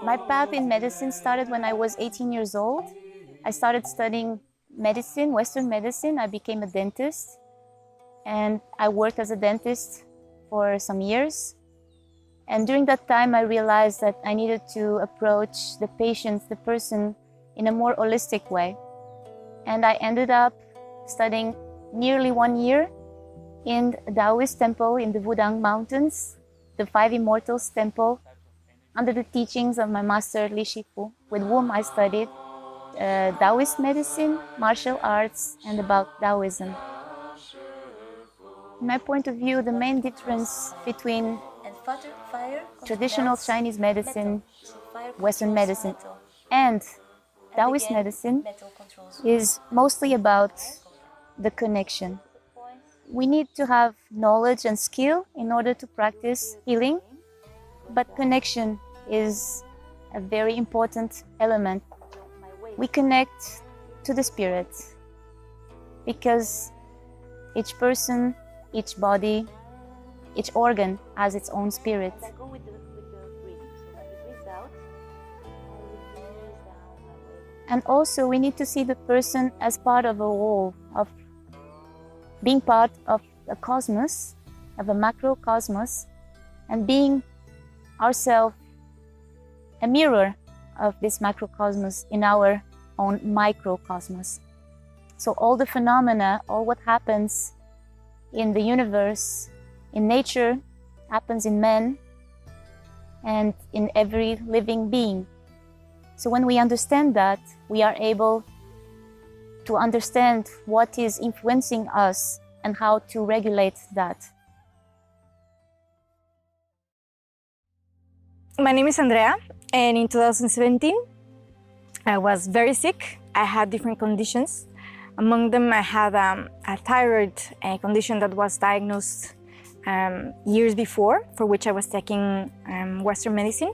My path in medicine started when I was 18 years old. I started studying medicine, Western medicine. I became a dentist, and I worked as a dentist for some years. And during that time, I realized that I needed to approach the patient, the person, in a more holistic way. And I ended up studying nearly 1 year in a Daoist temple in the Wudang Mountains, the Five Immortals temple, under the teachings of my master Li Shifu, with whom I studied Daoist medicine, martial arts, and about Taoism. In my point of view, the main difference between traditional Chinese medicine, Western medicine, and Taoist medicine is mostly about the connection. We need to have knowledge and skill in order to practice healing, but connection is a very important element. We connect to the spirit because each person, each body, each organ has its own spirit. I go with the breathing, so let me breathe out. And also we need to see the person as part of a whole, of being part of a cosmos, of a macrocosmos, and being ourselves a mirror of this macrocosmos in our own microcosmos. So all the phenomena, all what happens in the universe, in nature, happens in men and in every living being. So when we understand that, we are able to understand what is influencing us and how to regulate that. My name is Andrea, and in 2017, I was very sick. I had different conditions. Among them, I had a thyroid condition that was diagnosed years before, for which I was taking Western medicine,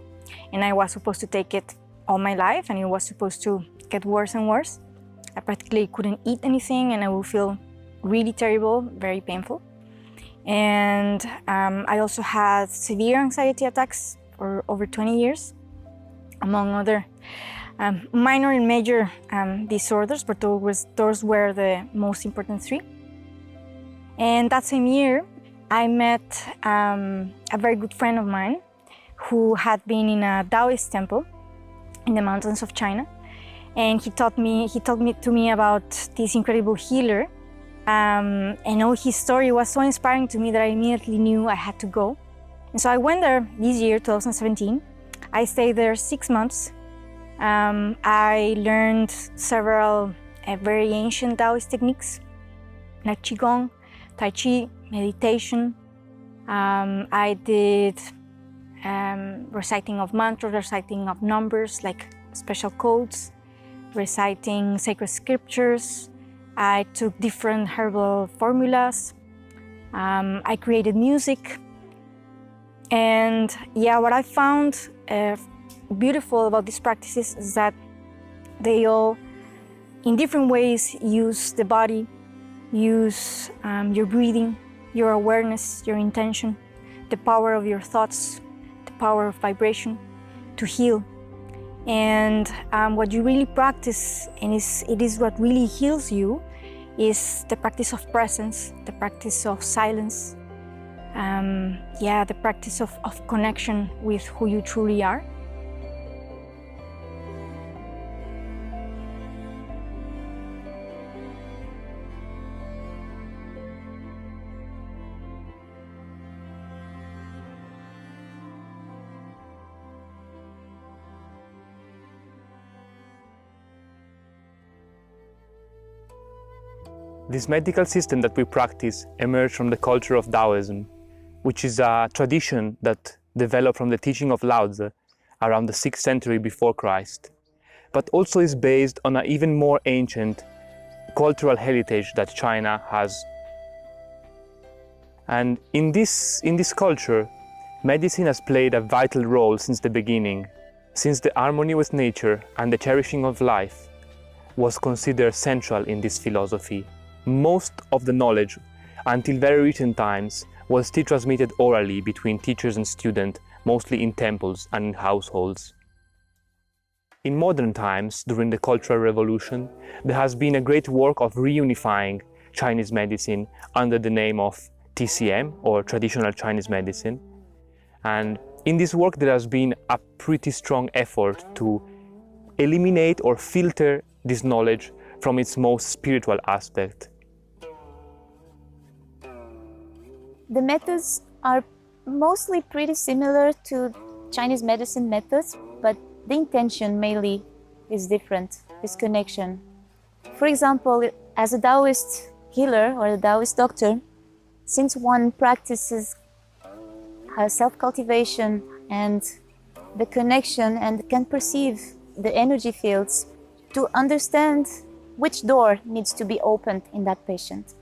and I was supposed to take it all my life, and it was supposed to get worse and worse. I practically couldn't eat anything, and I would feel really terrible, very painful. And I also had severe anxiety attacks for over 20 years, among other minor and major disorders, but those were the most important three. And that same year, I met a very good friend of mine who had been in a Daoist temple in the mountains of China. And he told me to me about this incredible healer. And all his story was so inspiring to me that I immediately knew I had to go. And so I went there this year, 2017. I stayed there 6 months. I learned several very ancient Taoist techniques, like Qigong, Tai Chi, meditation. I did reciting of mantras, reciting of numbers, like special codes, reciting sacred scriptures. I took different herbal formulas. I created music. And yeah, what I found beautiful about these practices is that they all, in different ways, use the body, use your breathing, your awareness, your intention, the power of your thoughts, the power of vibration to heal. And what you really practice, and it is what really heals you, is the practice of presence, the practice of silence, the practice of connection with who you truly are. This medical system that we practice emerged from the culture of Taoism, which is a tradition that developed from the teaching of Lao Tzu around the 6th century before Christ, but also is based on an even more ancient cultural heritage that China has. And in this culture, medicine has played a vital role since the beginning, since the harmony with nature and the cherishing of life was considered central in this philosophy. Most of the knowledge, until very recent times, was still transmitted orally between teachers and students, mostly in temples and in households. In modern times, during the Cultural Revolution, there has been a great work of reunifying Chinese medicine under the name of TCM, or Traditional Chinese Medicine. And in this work there has been a pretty strong effort to eliminate or filter this knowledge from its most spiritual aspect. The methods are mostly pretty similar to Chinese medicine methods, but the intention mainly is different, this connection. For example, as a Taoist healer or a Taoist doctor, since one practices self-cultivation and the connection and can perceive the energy fields to understand which door needs to be opened in that patient.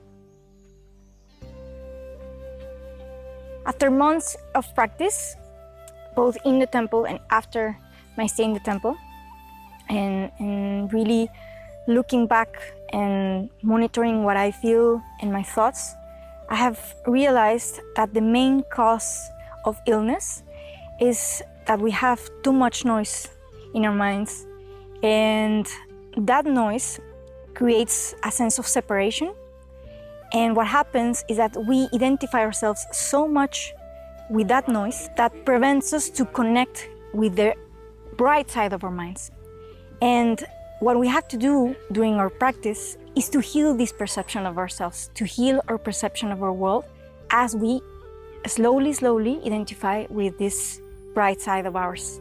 After months of practice, both in the temple and after my stay in the temple, and really looking back and monitoring what I feel and my thoughts, I have realized that the main cause of illness is that we have too much noise in our minds, and that noise creates a sense of separation. And what happens is that we identify ourselves so much with that noise that prevents us to connect with the bright side of our minds. And what we have to do during our practice is to heal this perception of ourselves, to heal our perception of our world as we slowly identify with this bright side of ours.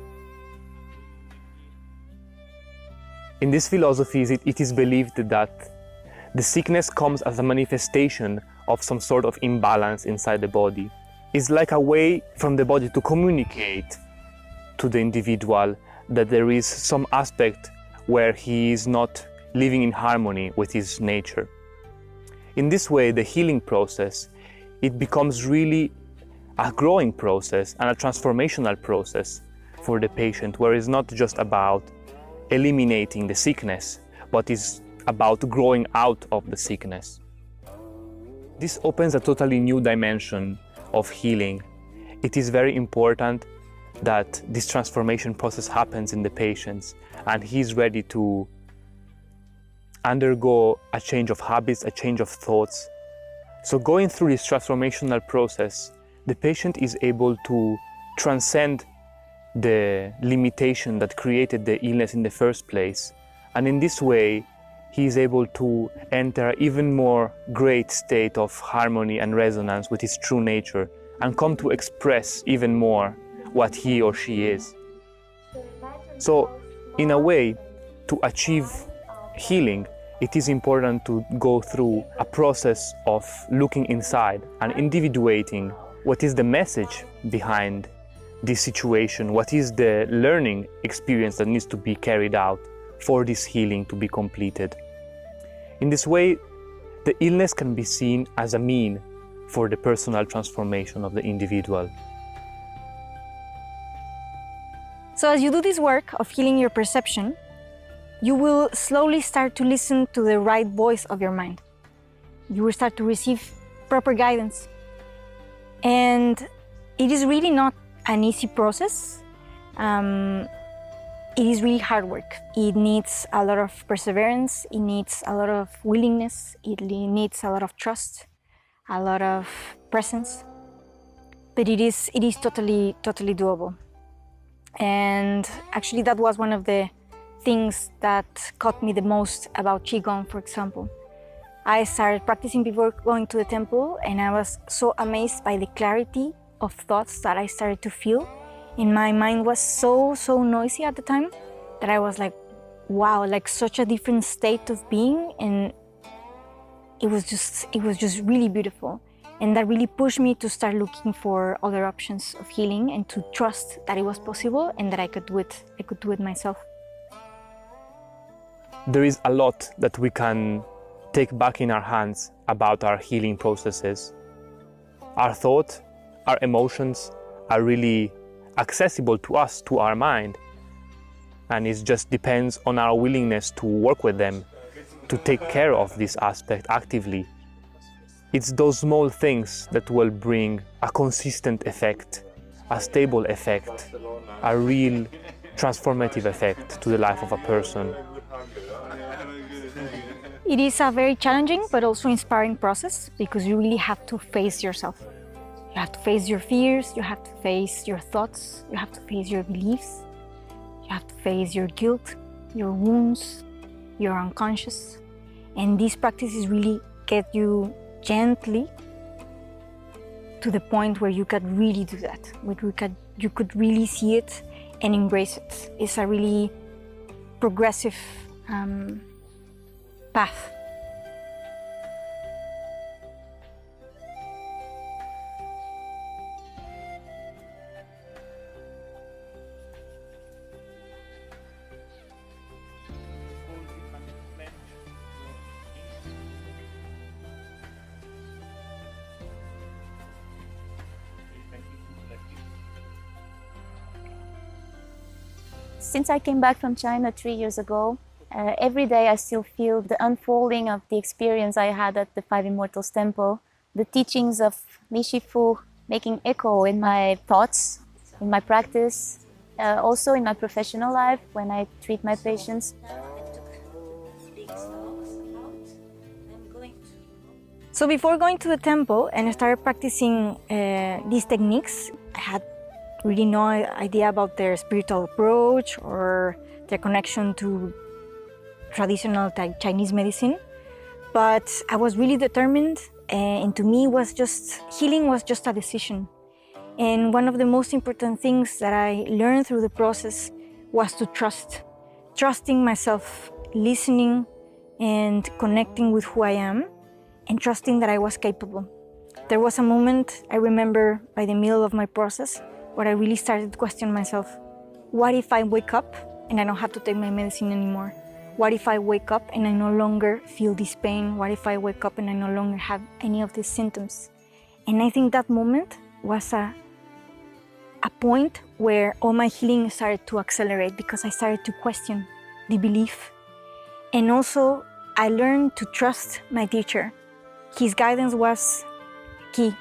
In these philosophies, it is believed that the sickness comes as a manifestation of some sort of imbalance inside the body. It's like a way from the body to communicate to the individual that there is some aspect where he is not living in harmony with his nature. In this way, the healing process, it becomes really a growing process and a transformational process for the patient, where it's not just about eliminating the sickness, but is about growing out of the sickness. This opens a totally new dimension of healing. It is very important that this transformation process happens in the patients, and he's ready to undergo a change of habits, a change of thoughts. So going through this transformational process, the patient is able to transcend the limitation that created the illness in the first place. And in this way, he is able to enter an even more great state of harmony and resonance with his true nature and come to express even more what he or she is. So, in a way, to achieve healing, it is important to go through a process of looking inside and individuating what is the message behind this situation, what is the learning experience that needs to be carried out for this healing to be completed. In this way, the illness can be seen as a mean for the personal transformation of the individual. So as you do this work of healing your perception, you will slowly start to listen to the right voice of your mind. You will start to receive proper guidance. And it is really not an easy process. It is really hard work. It needs a lot of perseverance, it needs a lot of willingness, it needs a lot of trust, a lot of presence. but it is totally doable. And actually that was one of the things that caught me the most about Qigong, for example. I started practicing before going to the temple, and I was so amazed by the clarity of thoughts that I started to feel. And my mind was so noisy at the time that I was like, wow, like such a different state of being, and it was just really beautiful. And that really pushed me to start looking for other options of healing and to trust that it was possible and that I could do it myself. There is a lot that we can take back in our hands about our healing processes. Our thought, our emotions are really accessible to us, to our mind. And it just depends on our willingness to work with them, to take care of this aspect actively. It's those small things that will bring a consistent effect, a stable effect, a real transformative effect to the life of a person. It is a very challenging but also inspiring process, because you really have to face yourself. You have to face your fears, you have to face your thoughts, you have to face your beliefs, you have to face your guilt, your wounds, your unconscious. And these practices really get you gently to the point where you can really do that, where you could really see it and embrace it. It's a really progressive path. Since I came back from China 3 years ago, every day I still feel the unfolding of the experience I had at the Five Immortals Temple, the teachings of Li Shifu making echo in my thoughts, in my practice, also in my professional life when I treat my patients. So before going to the temple and I started practicing these techniques, I had really no idea about their spiritual approach or their connection to traditional Chinese medicine. But I was really determined, and to me healing was just a decision. And one of the most important things that I learned through the process was to trusting myself, listening and connecting with who I am, and trusting that I was capable. There was a moment, I remember, by the middle of my process, where I really started to question myself. What if I wake up and I don't have to take my medicine anymore? What if I wake up and I no longer feel this pain? What if I wake up and I no longer have any of these symptoms? And I think that moment was a point where all my healing started to accelerate, because I started to question the belief. And also, I learned to trust my teacher. His guidance was key.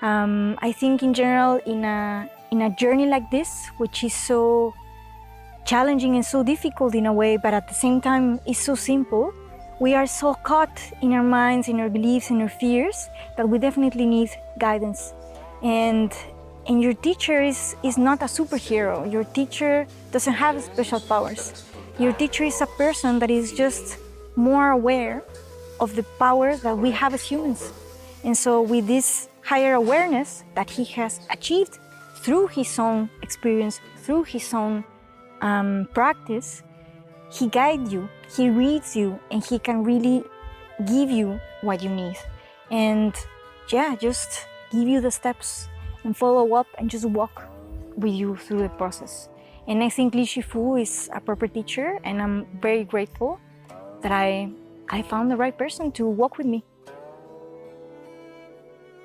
I think in general, in a journey like this, which is so challenging and so difficult in a way, but at the same time is so simple, we are so caught in our minds, in our beliefs, in our fears, that we definitely need guidance. And your teacher is not a superhero. Your teacher doesn't have special powers. Your teacher is a person that is just more aware of the power that we have as humans. And so with this higher awareness that he has achieved through his own experience, through his own practice, he guides you, he reads you, and he can really give you what you need. And yeah, just give you the steps and follow up and just walk with you through the process. And I think Li Shifu is a proper teacher, and I'm very grateful that I found the right person to walk with me.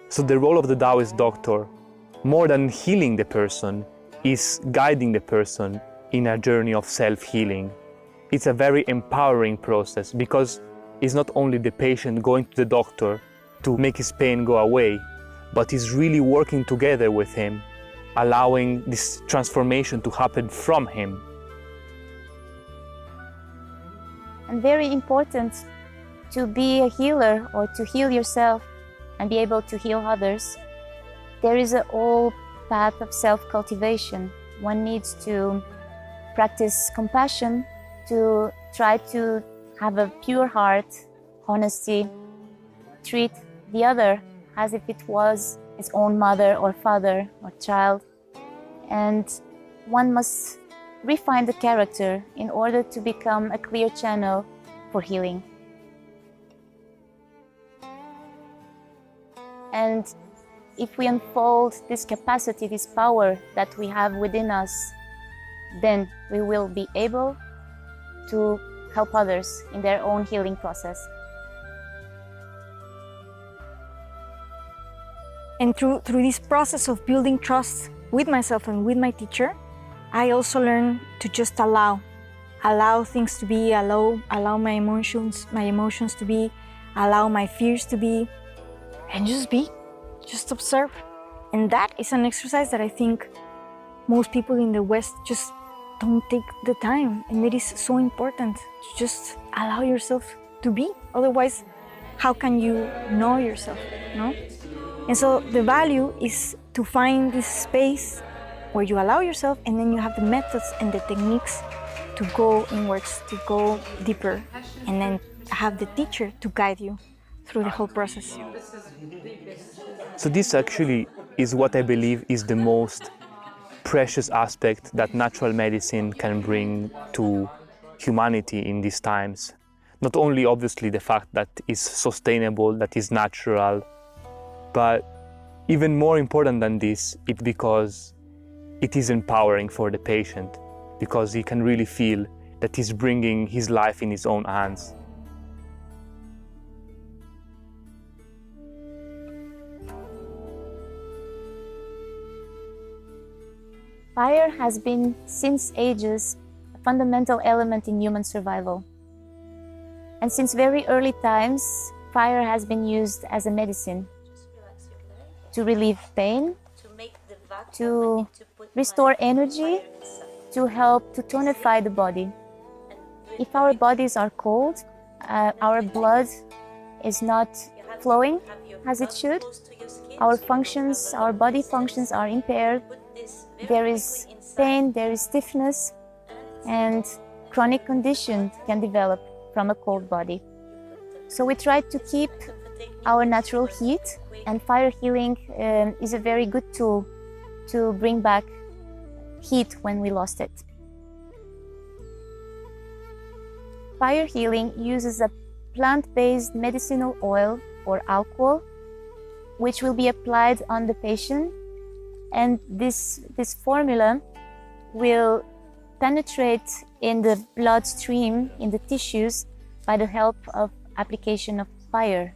So the role of the Taoist doctor, more than healing the person, is guiding the person in a journey of self-healing. It's a very empowering process, because it's not only the patient going to the doctor to make his pain go away, but he's really working together with him, allowing this transformation to happen from him. And very important to be a healer or to heal yourself and be able to heal others. There is a whole path of self-cultivation. One needs to practice compassion, to try to have a pure heart, honesty, treat the other as if it was his own mother or father or child. And one must refine the character in order to become a clear channel for healing. And if we unfold this capacity, this power that we have within us, then we will be able to help others in their own healing process. And through this process of building trust with myself and with my teacher, I also learned to just allow things to be, allow my emotions to be, allow my fears to be, and just observe. And that is an exercise that I think most people in the West just don't take the time, and it is so important to just allow yourself to be. Otherwise, how can you know yourself, no? And so the value is to find this space where you allow yourself, and then you have the methods and the techniques to go inwards, to go deeper, and then have the teacher to guide you through the whole process. So this actually is what I believe is the most precious aspect that natural medicine can bring to humanity in these times. Not only obviously the fact that it's sustainable, that is natural, but even more important than this, it's because it is empowering for the patient, because he can really feel that he's bringing his life in his own hands. Fire has been, since ages, a fundamental element in human survival. And since very early times, fire has been used as a medicine to relieve pain, to restore energy, to help to tonify the body. If our bodies are cold, our blood is not flowing as it should, our body functions are impaired, there is pain, there is stiffness, and chronic condition can develop from a cold body. So we try to keep our natural heat, and fire healing is a very good tool to bring back heat when we lost it. Fire healing uses a plant-based medicinal oil or alcohol, which will be applied on the patient, and this formula will penetrate in the bloodstream, in the tissues, by the help of application of fire.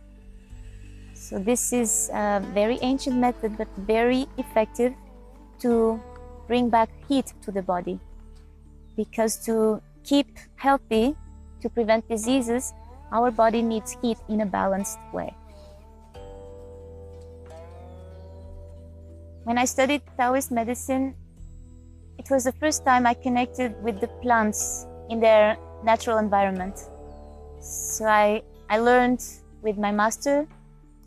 So this is a very ancient method, but very effective to bring back heat to the body. Because to keep healthy, to prevent diseases, our body needs heat in a balanced way. When I studied Taoist medicine, it was the first time I connected with the plants in their natural environment. So I learned with my master,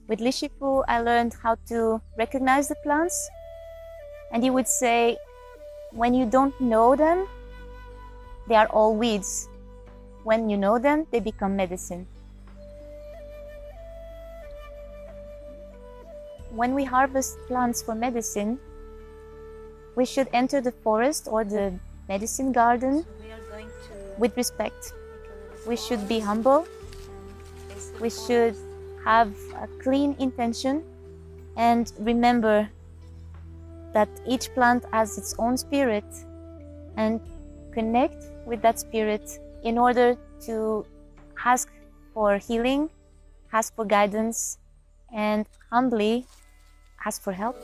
with Li Shifu, I learned how to recognize the plants. And he would say, when you don't know them, they are all weeds. When you know them, they become medicine. When we harvest plants for medicine, we should enter the forest or the medicine garden with respect. We should be humble. We should have a clean intention and remember that each plant has its own spirit, and connect with that spirit in order to ask for healing, ask for guidance, and humbly ask for help.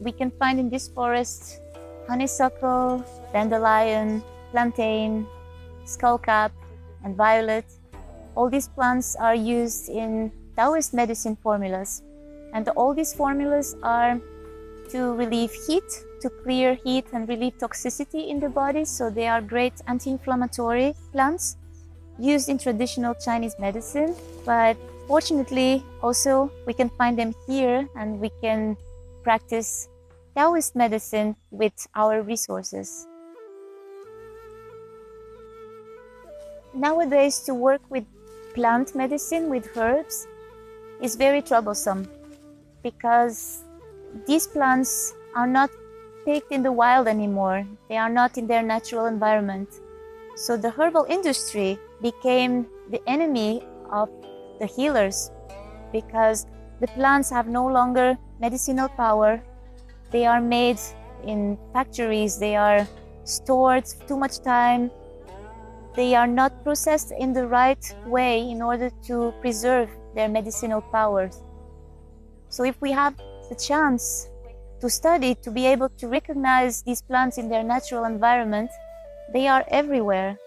We can find in this forest honeysuckle, dandelion, plantain, skullcap, and violet. All these plants are used in Daoist medicine formulas, and all these formulas are to relieve heat, to clear heat and relieve toxicity in the body, so they are great anti-inflammatory plants used in traditional Chinese medicine, but Fortunately, also, we can find them here and we can practice Taoist medicine with our resources. Nowadays, to work with plant medicine, with herbs, is very troublesome because these plants are not picked in the wild anymore. They are not in their natural environment. So the herbal industry became the enemy of the healers because the plants have no longer medicinal power. They are made in factories, they are stored too much time. They are not processed in the right way in order to preserve their medicinal powers. So if we have the chance to study, to be able to recognize these plants in their natural environment, they are everywhere.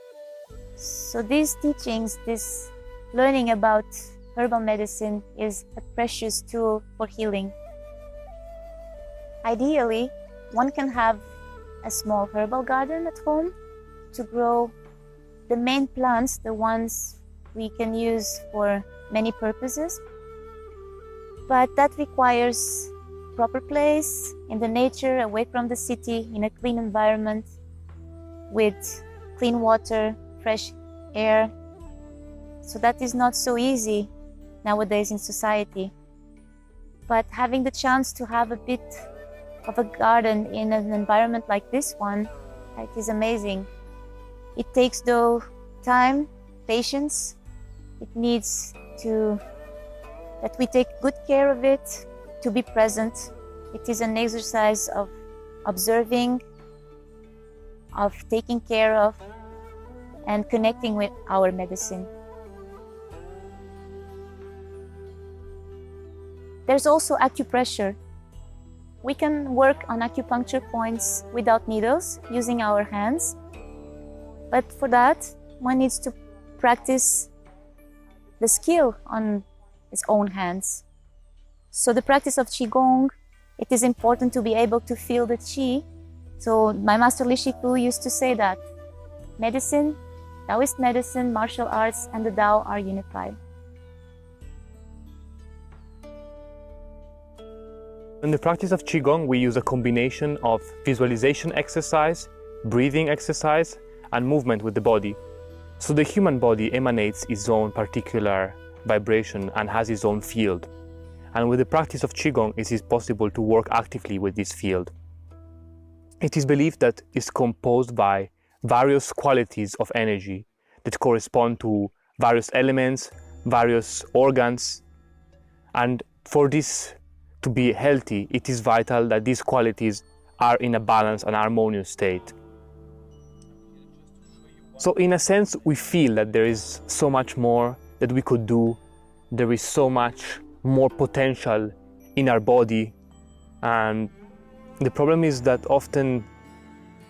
So these teachings, this learning about herbal medicine is a precious tool for healing. Ideally, one can have a small herbal garden at home to grow the main plants, the ones we can use for many purposes. But that requires proper place in the nature, away from the city, in a clean environment, with clean water, fresh air. So that is not so easy nowadays in society. But having the chance to have a bit of a garden in an environment like this one, it is amazing. It takes though time, patience. It needs that we take good care of it, to be present. It is an exercise of observing, of taking care of, and connecting with our medicine. There's also acupressure. We can work on acupuncture points without needles, using our hands. But for that, one needs to practice the skill on his own hands. So the practice of Qigong, it is important to be able to feel the Qi. So my master Li Shifu used to say that medicine, Daoist medicine, martial arts, and the Tao are unified. In the practice of Qigong, we use a combination of visualization exercise, breathing exercise, and movement with the body. So the human body emanates its own particular vibration and has its own field. And with the practice of Qigong, it is possible to work actively with this field. It is believed that it's composed by various qualities of energy that correspond to various elements, various organs. And for this to be healthy, it is vital that these qualities are in a balanced and harmonious state. So in a sense, we feel that there is so much more that we could do. There is so much more potential in our body. And the problem is that often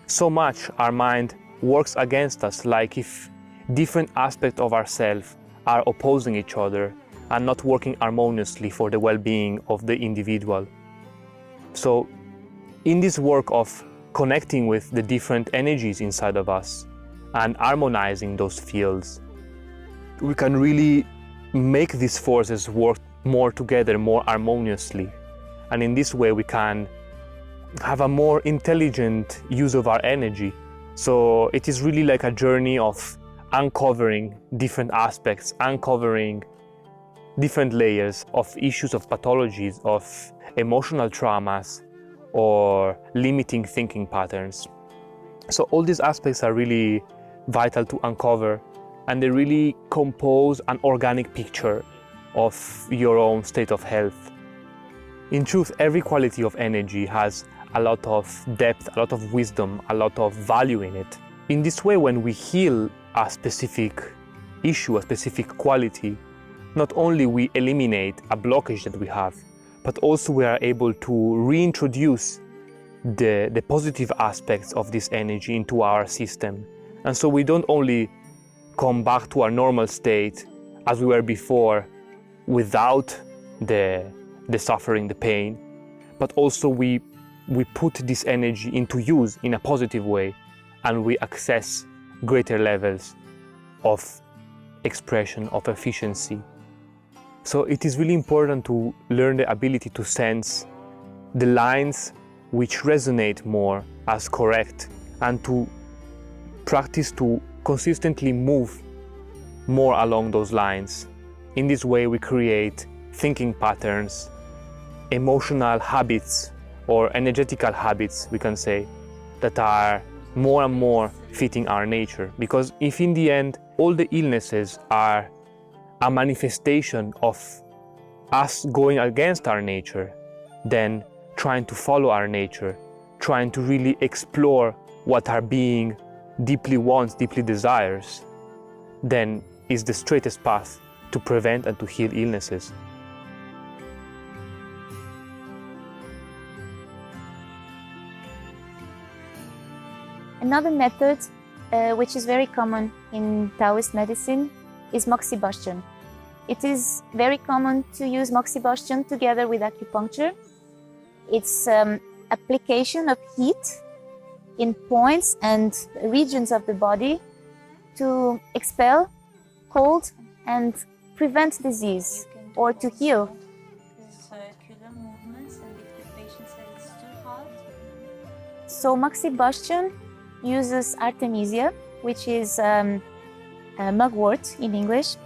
so much our mind works against us, like if different aspects of ourselves are opposing each other and not working harmoniously for the well-being of the individual. So in this work of connecting with the different energies inside of us and harmonizing those fields, we can really make these forces work more together, more harmoniously. And in this way we can have a more intelligent use of our energy. So it is really like a journey of uncovering different aspects, uncovering different layers of issues, of pathologies, of emotional traumas, or limiting thinking patterns. So all these aspects are really vital to uncover, and they really compose an organic picture of your own state of health. In truth, every quality of energy has a lot of depth, a lot of wisdom, a lot of value in it. In this way, when we heal a specific issue, a specific quality, not only we eliminate a blockage that we have, but also we are able to reintroduce the positive aspects of this energy into our system. And so we don't only come back to our normal state as we were before without the suffering, the pain, but also we put this energy into use in a positive way, and we access greater levels of expression, of efficiency. So it is really important to learn the ability to sense the lines which resonate more as correct, and to practice to consistently move more along those lines. In this way, we create thinking patterns, emotional habits, or energetical habits, we can say, that are more and more fitting our nature. Because if in the end, all the illnesses are a manifestation of us going against our nature, then trying to follow our nature, trying to really explore what our being deeply wants, deeply desires, then is the straightest path to prevent and to heal illnesses. Another method which is very common in Taoist medicine is Moxibustion. It is very common to use Moxibustion together with acupuncture. It's application of heat in points and regions of the body to expel cold and prevent disease or to heal. Circular movements, and if the patient says it's too hard. So Moxibustion uses Artemisia, which is mugwort in English.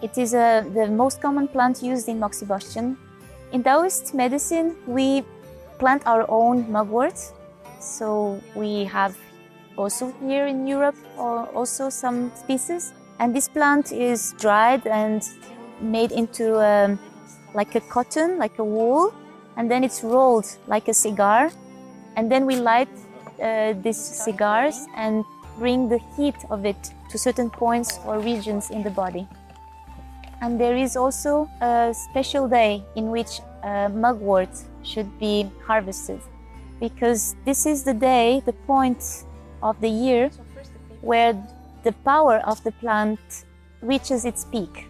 It is the most common plant used in Moxibustion. In Daoist medicine, we plant our own mugwort. So we have also here in Europe also some species. And this plant is dried and made into like a cotton, like a wool. And then it's rolled like a cigar. And then we light these cigars and bring the heat of it to certain points or regions in the body. And there is also a special day in which mugwort should be harvested, because this is the day, the point of the year where the power of the plant reaches its peak.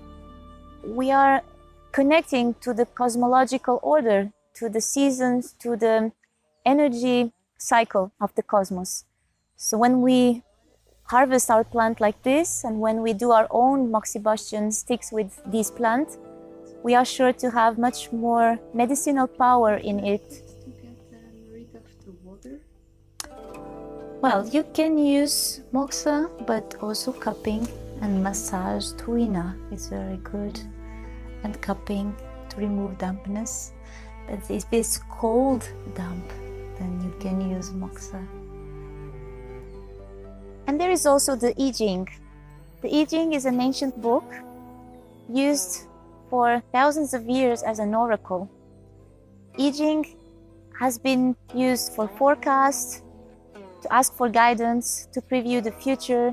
We are connecting to the cosmological order, to the seasons, to the energy cycle of the cosmos. So when we harvest our plant like this, and when we do our own Moxibustion sticks with this plant, we are sure to have much more medicinal power in it. To get rid of the water. Well, you can use moxa, but also cupping and massage. Tuina is very good, and cupping to remove dampness. But if it's cold damp, then you can use moxa. And there is also the I Ching. The I Ching is an ancient book used for thousands of years as an oracle. I Ching has been used for forecast, to ask for guidance, to preview the future,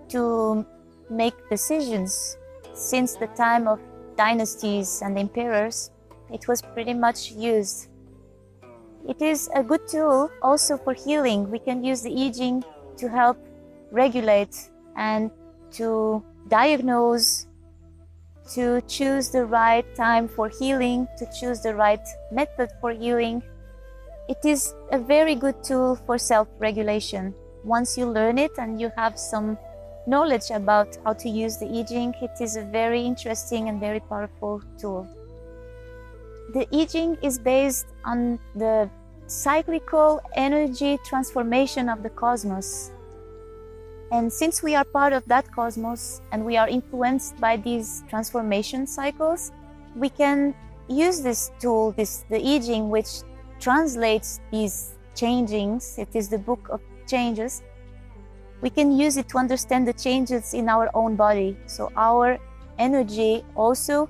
to make decisions. Since the time of dynasties and emperors, it was pretty much used. It is a good tool also for healing. We can use the I Ching to help regulate and to diagnose, to choose the right time for healing, to choose the right method for healing. It is a very good tool for self-regulation. Once you learn it and you have some knowledge about how to use the I Ching, it is a very interesting and very powerful tool. The I Ching is based on the cyclical energy transformation of the cosmos. And since we are part of that cosmos and we are influenced by these transformation cycles, we can use this tool, the I Ching, which translates these changings. It is the book of changes. We can use it to understand the changes in our own body. So our energy also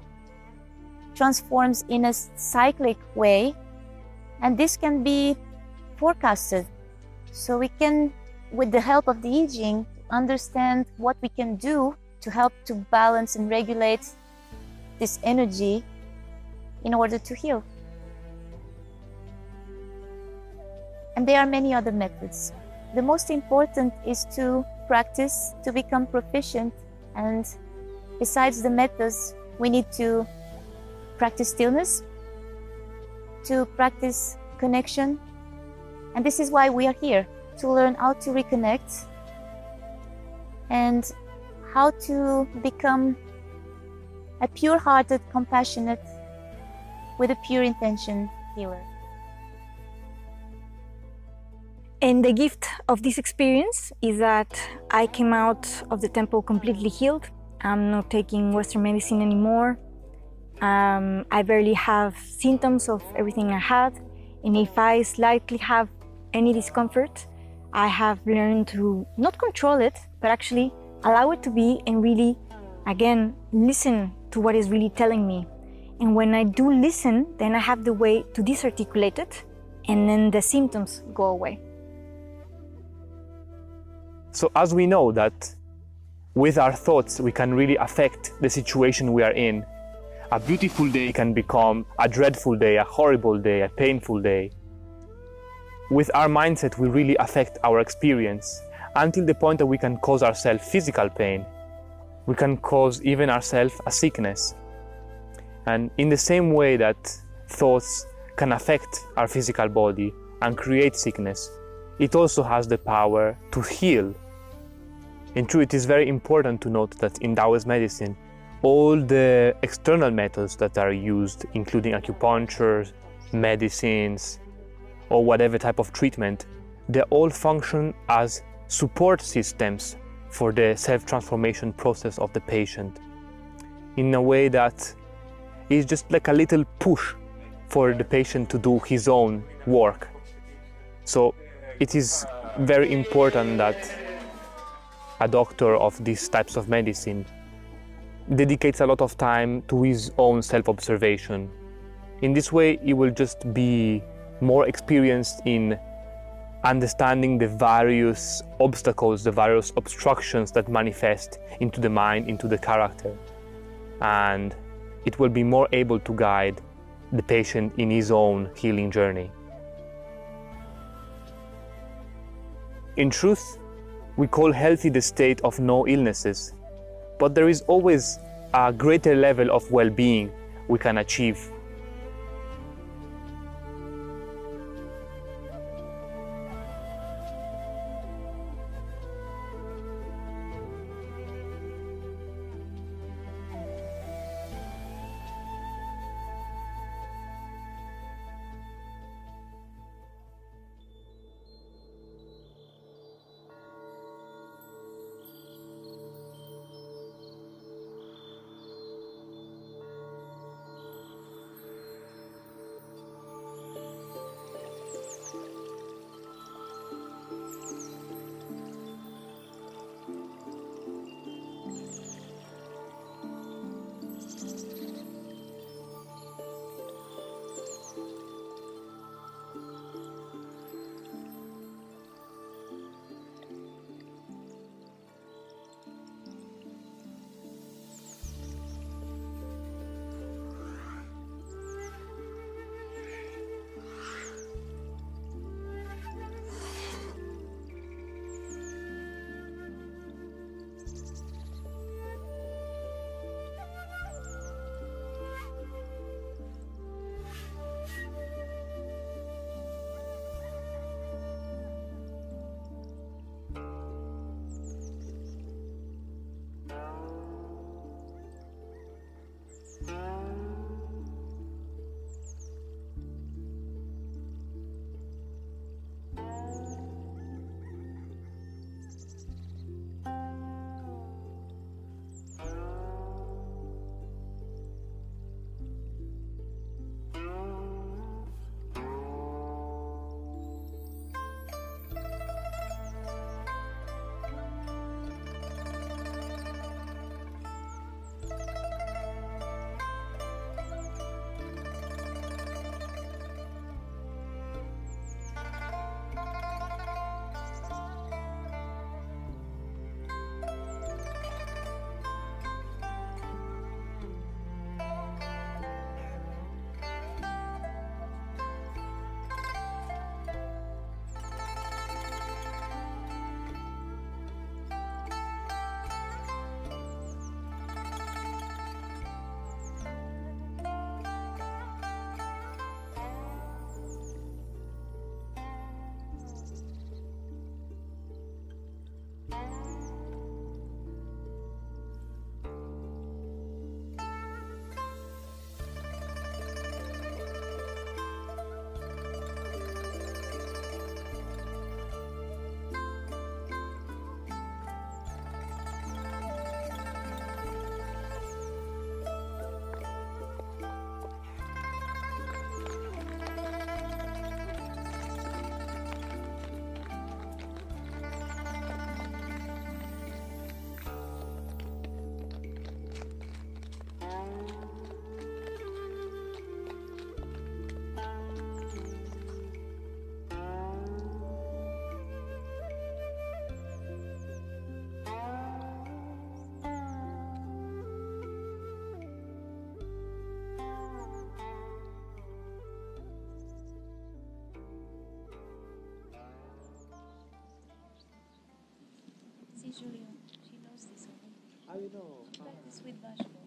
transforms in a cyclic way, and this can be forecasted. So we can, with the help of the I Ching, understand what we can do to help to balance and regulate this energy in order to heal. And there are many other methods. The most important is to practice, to become proficient, and besides the methods, we need to practice stillness, to practice connection. And this is why we are here, to learn how to reconnect and how to become a pure-hearted, compassionate, with a pure intention healer. And the gift of this experience is that I came out of the temple completely healed. I'm not taking Western medicine anymore. I barely have symptoms of everything I had. And if I slightly have any discomfort, I have learned to not control it, but actually allow it to be and really, again, listen to what is really telling me. And when I do listen, then I have the way to disarticulate it, and then the symptoms go away. So as we know that with our thoughts we can really affect the situation we are in, a beautiful day can become a dreadful day, a horrible day, a painful day. With our mindset we really affect our experience until the point that we can cause ourselves physical pain. We can cause even ourselves a sickness. And in the same way that thoughts can affect our physical body and create sickness, it also has the power to heal. In truth, it is very important to note that in Daoist medicine, all the external methods that are used, including acupuncture, medicines, or whatever type of treatment, they all function as support systems for the self-transformation process of the patient, in a way that is just like a little push for the patient to do his own work. So it is very important that a doctor of these types of medicine dedicates a lot of time to his own self-observation. In this way, he will just be more experienced in understanding the various obstacles, the various obstructions that manifest into the mind, into the character. And it will be more able to guide the patient in his own healing journey. In truth, we call healthy the state of no illnesses, but there is always a greater level of well-being we can achieve. Julian. She knows this already. How you know? She practiced with Bashful.